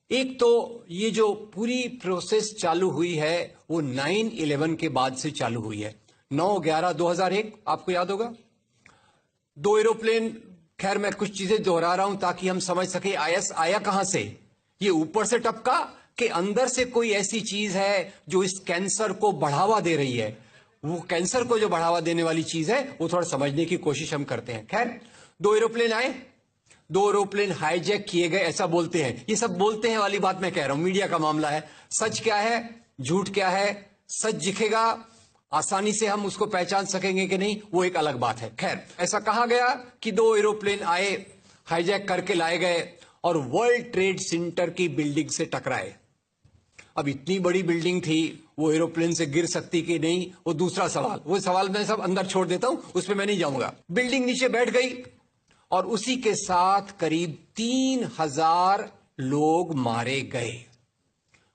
एक तो ये जो पूरी प्रोसेस चालू हुई है वो 9/11 के बाद से चालू हुई है। 9/11/2001 आपको याद होगा, 2 एरोप्लेन। खैर मैं कुछ चीजें दोहरा रहा हूं ताकि हम समझ सके आईएस आया कहां से। ये ऊपर से टपका कि अंदर से कोई ऐसी चीज है जो इस कैंसर को बढ़ावा दे रही है। वो कैंसर को जो बढ़ावा देने वाली चीज है वो थोड़ा समझने की कोशिश हम करते हैं। खैर 2 एरोप्लेन आए, 2 एरोप्लेन हाईजैक किए गए ऐसा बोलते हैं। ये सब बोलते हैं वाली बात मैं कह रहा हूं, मीडिया का मामला है। सच क्या है, झूठ क्या है, सच दिखेगा, आसानी से हम उसको पहचान सकेंगे कि नहीं, वो एक अलग बात है। खैर ऐसा कहा गया कि 2 एरोप्लेन आए, हाईजैक करके लाए गए और वर्ल्ड ट्रेड सेंटर की बिल्डिंग से टकराए। अब इतनी बड़ी बिल्डिंग थी, वो एरोप्लेन से गिर सकती कि नहीं, वो दूसरा सवाल। वो सवाल मैं सब अंदर छोड़ देता हूं, उस पर मैं नहीं जाऊंगा। बिल्डिंग नीचे बैठ गई और उसी के साथ करीब 3,000 लोग मारे गए।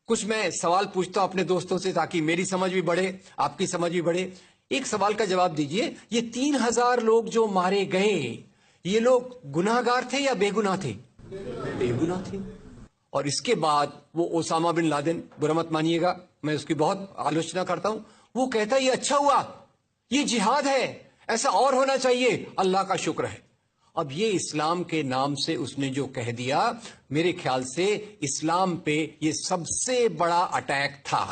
कुछ मैं सवाल पूछता हूं अपने दोस्तों से ताकि मेरी समझ भी बढ़े, आपकी समझ भी बढ़े। एक सवाल का जवाब दीजिए, ये 3,000 लोग जो मारे गए, ये लोग गुनाहगार थे या बेगुनाह थे? बेगुनाह थे। और इसके बाद वो ओसामा बिन लादेन, बुरा मत मानिएगा, मैं उसकी बहुत आलोचना करता हूं, वो कहता है ये अच्छा हुआ, ये जिहाद है, ऐसा और होना चाहिए, अल्लाह का शुक्र है। अब ये इस्लाम के नाम से उसने जो कह दिया, मेरे ख्याल से इस्लाम पे ये सबसे बड़ा अटैक था।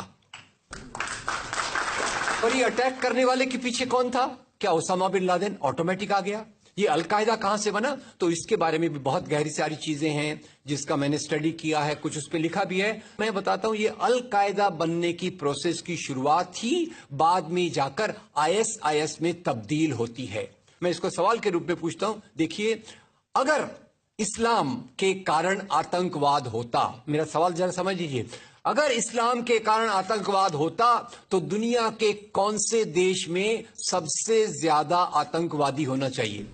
और ये अटैक करने वाले के पीछे कौन था? क्या ओसामा बिन लादेन ऑटोमेटिक आ गया? ये अलकायदा कहां से बना? तो इसके बारे में भी बहुत गहरी सारी चीजें हैं जिसका मैंने स्टडी किया है, कुछ उस पर लिखा भी है। मैं बताता हूं, ये अलकायदा बनने की प्रोसेस की शुरुआत थी, बाद में जाकर आईएसआईएस में तब्दील होती है। मैं इसको सवाल के रूप में पूछता हूं, देखिए, अगर इस्लाम के कारण आतंकवाद होता, मेरा सवाल जरा समझ लीजिए, अगर इस्लाम के कारण आतंकवाद होता तो दुनिया के कौन से देश में सबसे ज्यादा आतंकवादी होना चाहिए?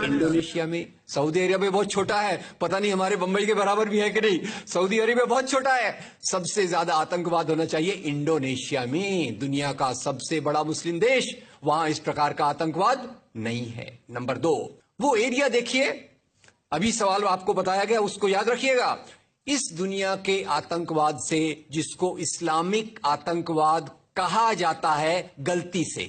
इंडोनेशिया में। सऊदी अरेबिया बहुत छोटा है, पता नहीं हमारे बंबई के बराबर भी है कि नहीं। सऊदी अरेबिया बहुत छोटा है, सबसे ज्यादा आतंकवाद होना चाहिए इंडोनेशिया में, दुनिया का सबसे बड़ा मुस्लिम देश। वहां इस प्रकार का आतंकवाद नहीं है। नंबर 2, वो एरिया देखिए, अभी सवाल आपको बताया गया उसको याद रखिएगा। इस दुनिया के आतंकवाद से, जिसको इस्लामिक आतंकवाद कहा जाता है गलती से,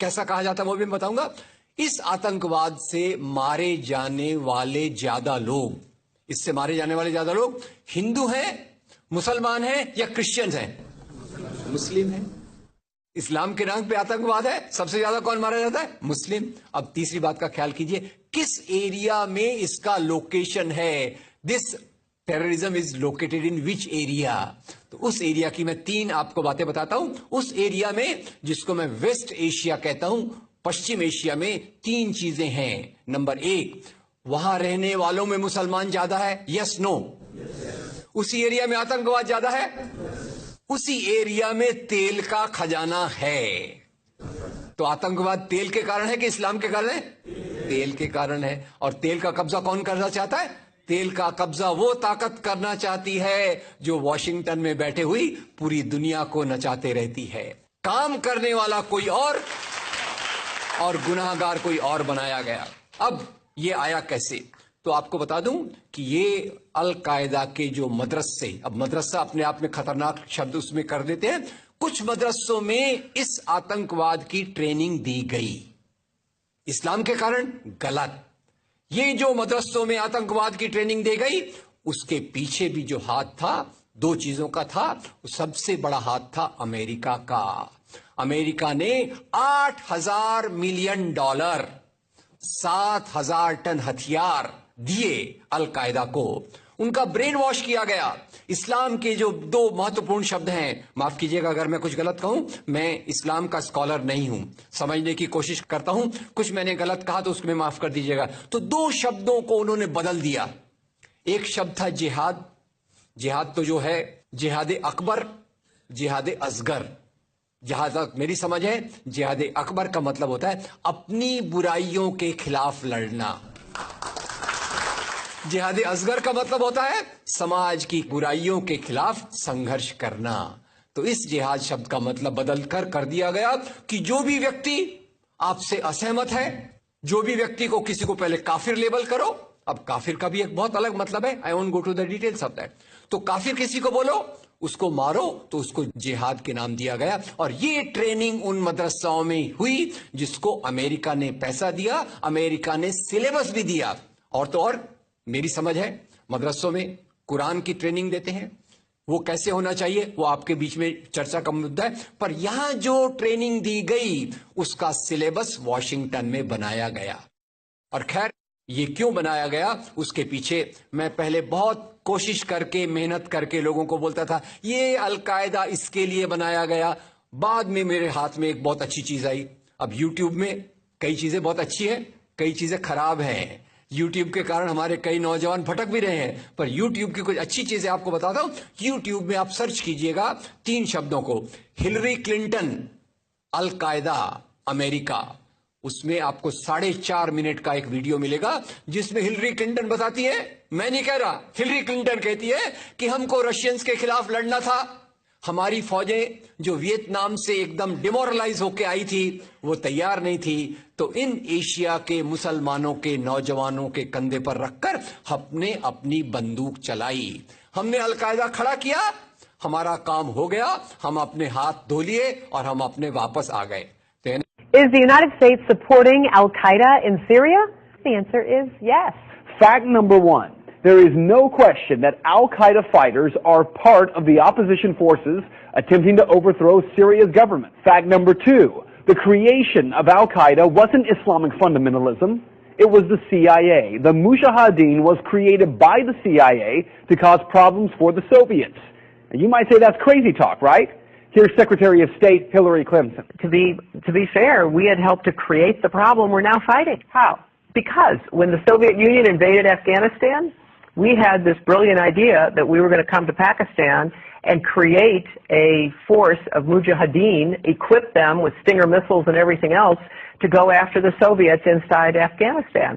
कैसा कहा जाता है वो भी मैं बताऊंगा, इस आतंकवाद से मारे जाने वाले ज्यादा लोग, इससे मारे जाने वाले ज्यादा लोग हिंदू हैं, मुसलमान हैं या क्रिश्चियंस हैं? मुस्लिम हैं। इस्लाम के नाम पे आतंकवाद है, सबसे ज्यादा कौन मारा जाता है? मुस्लिम। अब तीसरी बात का ख्याल कीजिए, किस एरिया में इसका लोकेशन है? This terrorism is located in which area? तो उस एरिया की मैं 3 आपको बातें बताता हूं। उस एरिया में, जिसको मैं वेस्ट एशिया कहता हूं, पश्चिम एशिया में 3 चीजें हैं। नंबर 1, वहां रहने वालों में मुसलमान ज्यादा है, यस नो? उसी एरिया में आतंकवाद ज्यादा है, उसी एरिया में तेल का खजाना है। तो आतंकवाद तेल के कारण है कि इस्लाम के कारण है? तेल के कारण है। और तेल का कब्जा कौन करना चाहता है? तेल का कब्जा वो ताकत करना चाहती है जो वॉशिंगटन में बैठे हुई पूरी दुनिया को नचाते रहती है। काम करने वाला कोई और गुनाहगार कोई और बनाया गया। अब ये आया कैसे? तो आपको बता दूं कि ये अल-कायदा के जो मदरसे, अब मदरसा अपने आप में खतरनाक शब्द उसमें कर देते हैं, कुछ मदरसों में इस आतंकवाद की ट्रेनिंग दी गई। इस्लाम के कारण गलत। ये जो मदरसों में आतंकवाद की ट्रेनिंग दी गई, उसके पीछे भी जो हाथ था, 2 चीजों का था। सबसे बड़ा हाथ था अमेरिका का। अमेरिका ने $8,000 मिलियन, 7,000 टन हथियार दिए अलकायदा को। उनका ब्रेन वॉश किया गया। इस्लाम के जो 2 महत्वपूर्ण शब्द हैं, माफ कीजिएगा अगर मैं कुछ गलत कहूं, मैं इस्लाम का स्कॉलर नहीं हूं, समझने की कोशिश करता हूं, कुछ मैंने गलत कहा तो उसको मैं माफ कर दीजिएगा। तो 2 शब्दों को उन्होंने बदल दिया। एक शब्द था जिहाद। जिहाद तो जो है जिहाद अकबर, जिहाद असगर। जहां तक मेरी समझ है, जिहाद अकबर का मतलब होता है अपनी बुराइयों के खिलाफ लड़ना। जिहाद असगर का मतलब होता है समाज की बुराइयों के खिलाफ संघर्ष करना। तो इस जिहाद शब्द का मतलब बदल कर दिया गया कि जो भी व्यक्ति आपसे असहमत है, जो भी व्यक्ति को, किसी को पहले काफिर लेबल करो, अब काफिर का भी एक बहुत अलग मतलब है, I won't go to the details of that. तो काफिर किसी को बोलो, उसको मारो, तो उसको जिहाद के नाम दिया गया। और ये ट्रेनिंग उन मदरसाओं में हुई जिसको अमेरिका ने पैसा दिया, अमेरिका ने सिलेबस भी दिया। और तो और मेरी समझ है, मदरसों में कुरान की ट्रेनिंग देते हैं, वो कैसे होना चाहिए वो आपके बीच में चर्चा का मुद्दा है, पर यहां जो ट्रेनिंग दी गई उसका सिलेबस वॉशिंगटन में बनाया गया। और खैर ये क्यों बनाया गया उसके पीछे मैं पहले बहुत कोशिश करके, मेहनत करके लोगों को बोलता था ये अलकायदा इसके लिए बनाया गया। बाद में मेरे हाथ में एक बहुत अच्छी चीज आई। अब यूट्यूब में कई चीजें बहुत अच्छी है, कई चीजें खराब हैं। यूट्यूब के कारण हमारे कई नौजवान भटक भी रहे हैं, पर यूट्यूब की कुछ अच्छी चीजें आपको बताता हूं। यूट्यूब में आप सर्च कीजिएगा 3 शब्दों को, हिलरी क्लिंटन अलकायदा अमेरिका, उसमें आपको 4.5 मिनट का एक वीडियो मिलेगा जिसमें हिलरी क्लिंटन बताती है, मैं नहीं कह रहा, हिलरी क्लिंटन कहती है कि हमको रशियंस के खिलाफ लड़ना था, हमारी फौजें जो वियतनाम से एकदम डिमोरलाइज होकर आई थी वो तैयार नहीं थी, तो इन एशिया के मुसलमानों के नौजवानों के कंधे पर रखकर हमने अपनी बंदूक चलाई, हमने अलकायदा खड़ा किया, हमारा काम हो गया, हम अपने हाथ धो लिए और हम अपने वापस आ गए। Is the United States supporting Al-Qaeda in Syria? The answer is yes. Fact number 1. There is no question that Al-Qaeda fighters are part of the opposition forces attempting to overthrow Syria's government. Fact number 2. The creation of Al-Qaeda wasn't Islamic fundamentalism. It was the CIA. The Mujahideen was created by the CIA to cause problems for the Soviets. And you might say that's crazy talk, right? Here's Secretary of State Hillary Clinton. To be fair, we had helped to create the problem we're now fighting. How? Because when the Soviet Union invaded Afghanistan, we had this brilliant idea that we were going to come to Pakistan and create a force of Mujahideen, equip them with Stinger missiles and everything else to go after the Soviets inside Afghanistan.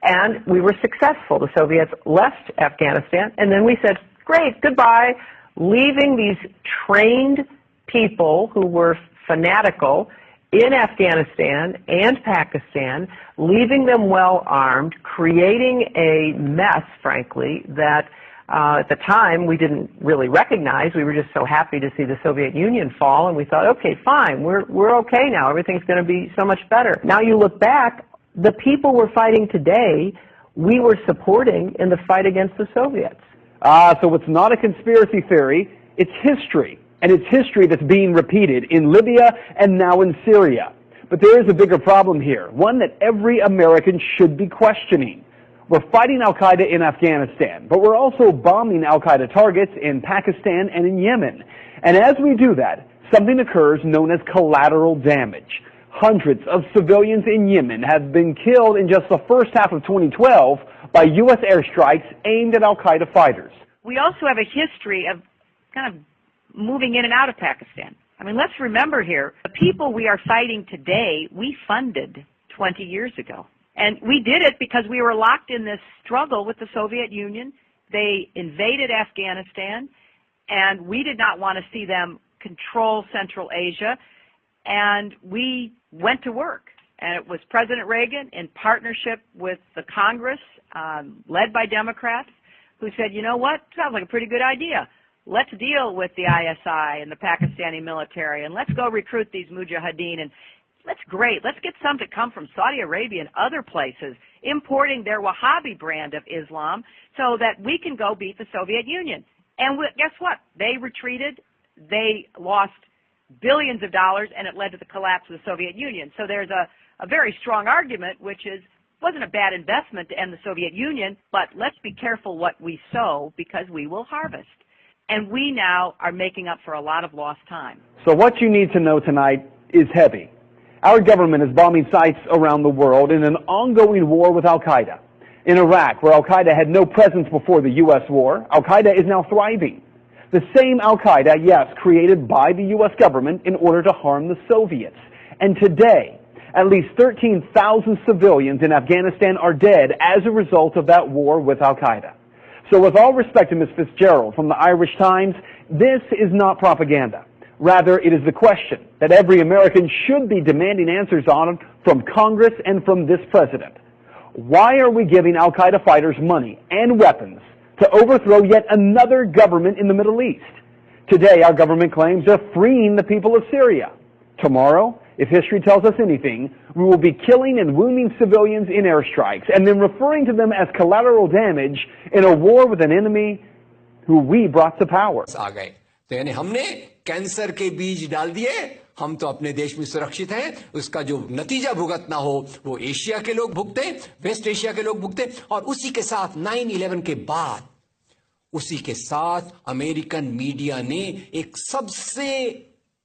And we were successful. The Soviets left Afghanistan, and then we said, great, goodbye, leaving these trained people who were fanatical in Afghanistan and Pakistan, leaving them well armed, creating a mess, frankly, that at the time we didn't really recognize. We were just so happy to see the Soviet Union fall, and we thought, okay, fine, we're okay now. Everything's going to be so much better. Now you look back, the people we're fighting today, we were supporting in the fight against the Soviets. So it's not a conspiracy theory, it's history. And it's history that's being repeated in Libya and now in Syria. But there is a bigger problem here, one that every American should be questioning. We're fighting Al-Qaeda in Afghanistan, but we're also bombing Al-Qaeda targets in Pakistan and in Yemen. And as we do that, something occurs known as collateral damage. Hundreds of civilians in Yemen have been killed in just the first half of 2012 by U.S. airstrikes aimed at Al-Qaeda fighters. We also have a history of kind of moving in and out of Pakistan. I mean, let's remember here, the people we are fighting today, we funded 20 years ago. And we did it because we were locked in this struggle with the Soviet Union. They invaded Afghanistan, and we did not want to see them control Central Asia. And we went to work. And it was President Reagan in partnership with the Congress, led by Democrats, who said, you know what, sounds like a pretty good idea. Let's deal with the ISI and the Pakistani military, and let's go recruit these Mujahideen, and that's great. Let's get some to come from Saudi Arabia and other places, importing their Wahhabi brand of Islam so that we can go beat the Soviet Union. And guess what? They retreated. They lost billions of dollars, and it led to the collapse of the Soviet Union. So there's a very strong argument, which is, it wasn't a bad investment to end the Soviet Union, but let's be careful what we sow because we will harvest. And we now are making up for a lot of lost time. So what you need to know tonight is heavy. Our government is bombing sites around the world in an ongoing war with Al-Qaeda. In Iraq, where Al-Qaeda had no presence before the U.S. war, Al-Qaeda is now thriving. The same Al-Qaeda, yes, created by the U.S. government in order to harm the Soviets. And today, at least 13,000 civilians in Afghanistan are dead as a result of that war with Al-Qaeda. So with all respect to Ms. Fitzgerald from the Irish Times, this is not propaganda. Rather, it is the question that every American should be demanding answers on from Congress and from this president. why are we giving Al-Qaeda fighters money and weapons to overthrow yet another government in the Middle East? Today, our government claims they're freeing the people of Syria. Tomorrow, if history tells us anything, we will be killing and wounding civilians in airstrikes and then referring to them as collateral damage in a war with an enemy who we brought to power. आ गए तो यानी हमने cancer के बीज डाल दिए, हम तो अपने देश में सुरक्षित हैं, उसका जो नतीजा भुगतना हो वो एशिया के लोग भुगते, वेस्ट एशिया के लोग भुगते। और उसी के साथ 9/11 के बाद उसी के साथ अमेरिकन मीडिया ने एक सबसे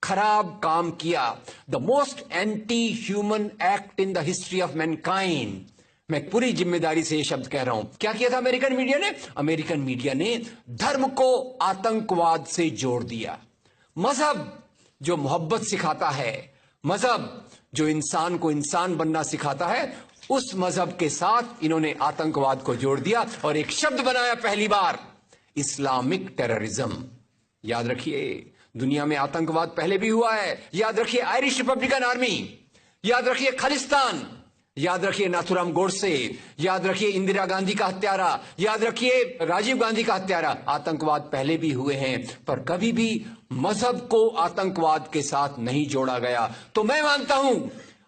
खराब काम किया, the most anti human act in the history of Mankind. मैं पूरी जिम्मेदारी से ये शब्द कह रहा हूं। क्या किया था अमेरिकन मीडिया ने? अमेरिकन मीडिया ने धर्म को आतंकवाद से जोड़ दिया। मजहब जो मोहब्बत सिखाता है, मजहब जो इंसान को इंसान बनना सिखाता है, उस मजहब के साथ इन्होंने आतंकवाद को जोड़ दिया और एक शब्द बनाया पहली बार, इस्लामिक टेररिज्म। याद रखिए, दुनिया में आतंकवाद पहले भी हुआ है। याद रखिए आयरिश रिपब्लिकन आर्मी, याद रखिए खालिस्तान, याद रखिए नाथुराम गोडसे, याद रखिए इंदिरा गांधी का हत्यारा, याद रखिए राजीव गांधी का हत्यारा। आतंकवाद पहले भी हुए हैं, पर कभी भी मजहब को आतंकवाद के साथ नहीं जोड़ा गया। तो मैं मानता हूं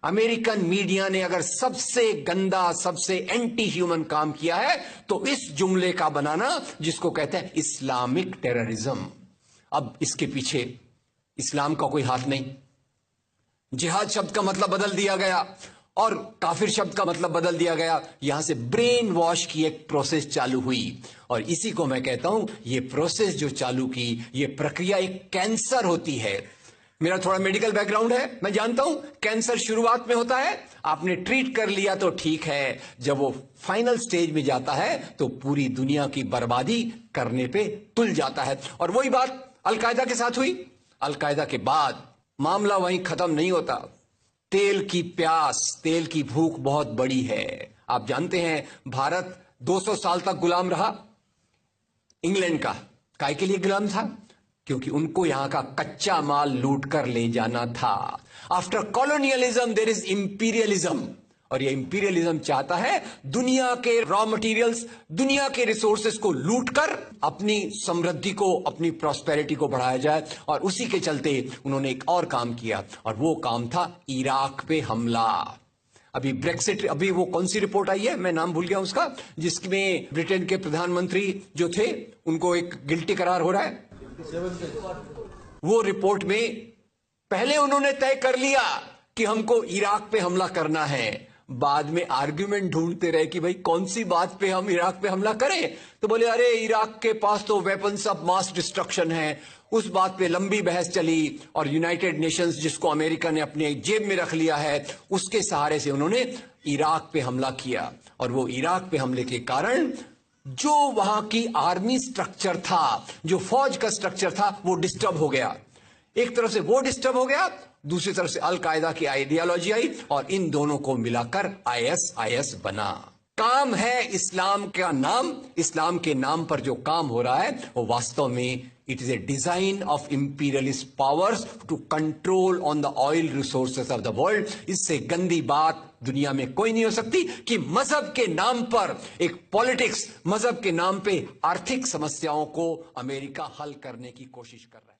अमेरिकन मीडिया ने अगर सबसे गंदा, सबसे एंटी ह्यूमन काम किया है तो इस जुमले का बनाना जिसको कहते हैं इस्लामिक टेररिज्म। अब इसके पीछे इस्लाम का कोई हाथ नहीं। जिहाद शब्द का मतलब बदल दिया गया और काफिर शब्द का मतलब बदल दिया गया। यहां से ब्रेन वॉश की एक प्रोसेस चालू हुई और इसी को मैं कहता हूं, ये प्रोसेस जो चालू की, ये प्रक्रिया एक कैंसर होती है। मेरा थोड़ा मेडिकल बैकग्राउंड है, मैं जानता हूं कैंसर शुरुआत में होता है, आपने ट्रीट कर लिया तो ठीक है, जब वो फाइनल स्टेज में जाता है तो पूरी दुनिया की बर्बादी करने पे तुल जाता है। और वही बात अलकायदा के साथ हुई। अलकायदा के बाद मामला वहीं खत्म नहीं होता। तेल की प्यास, तेल की भूख बहुत बड़ी है। आप जानते हैं भारत 200 साल तक गुलाम रहा इंग्लैंड का। काय के लिए गुलाम था? क्योंकि उनको यहां का कच्चा माल लूट कर ले जाना था। After colonialism there is imperialism, और ये इंपीरियलिज्म चाहता है दुनिया के रॉ मटेरियल्स, दुनिया के रिसोर्सेस को लूटकर अपनी समृद्धि को, अपनी प्रॉस्पेरिटी को बढ़ाया जाए। और उसी के चलते उन्होंने एक और काम किया और वो काम था इराक पे हमला। अभी ब्रेक्सिट, अभी वो कौन सी रिपोर्ट आई है, मैं नाम भूल गया उसका, जिसमें ब्रिटेन के प्रधानमंत्री जो थे उनको एक गिल्टी करार हो रहा है। वो रिपोर्ट में पहले उन्होंने तय कर लिया कि हमको इराक पे हमला करना है, बाद में आर्ग्यूमेंट ढूंढते रहे कि भाई कौन सी बात पे हम इराक पे हमला करें। तो बोले अरे इराक के पास तो वेपन्स ऑफ मास डिस्ट्रक्शन है। उस बात पे लंबी बहस चली और यूनाइटेड नेशंस, जिसको अमेरिका ने अपने जेब में रख लिया है, उसके सहारे से उन्होंने इराक पे हमला किया। और वो इराक पे हमले के कारण जो वहां की आर्मी स्ट्रक्चर था, जो फौज का स्ट्रक्चर था, वो डिस्टर्ब हो गया। एक तरफ से वो डिस्टर्ब हो गया, दूसरी तरफ से अल कायदा की आइडियोलॉजी आई और इन दोनों को मिलाकर ISIS बना। काम है इस्लाम का नाम, इस्लाम के नाम पर जो काम हो रहा है वो वास्तव में it is a design of imperialist powers to control on the oil resources of the world. इससे गंदी बात दुनिया में कोई नहीं हो सकती कि मजहब के नाम पर एक पॉलिटिक्स, मजहब के नाम पे आर्थिक समस्याओं को अमेरिका हल करने की कोशिश कर रहा है।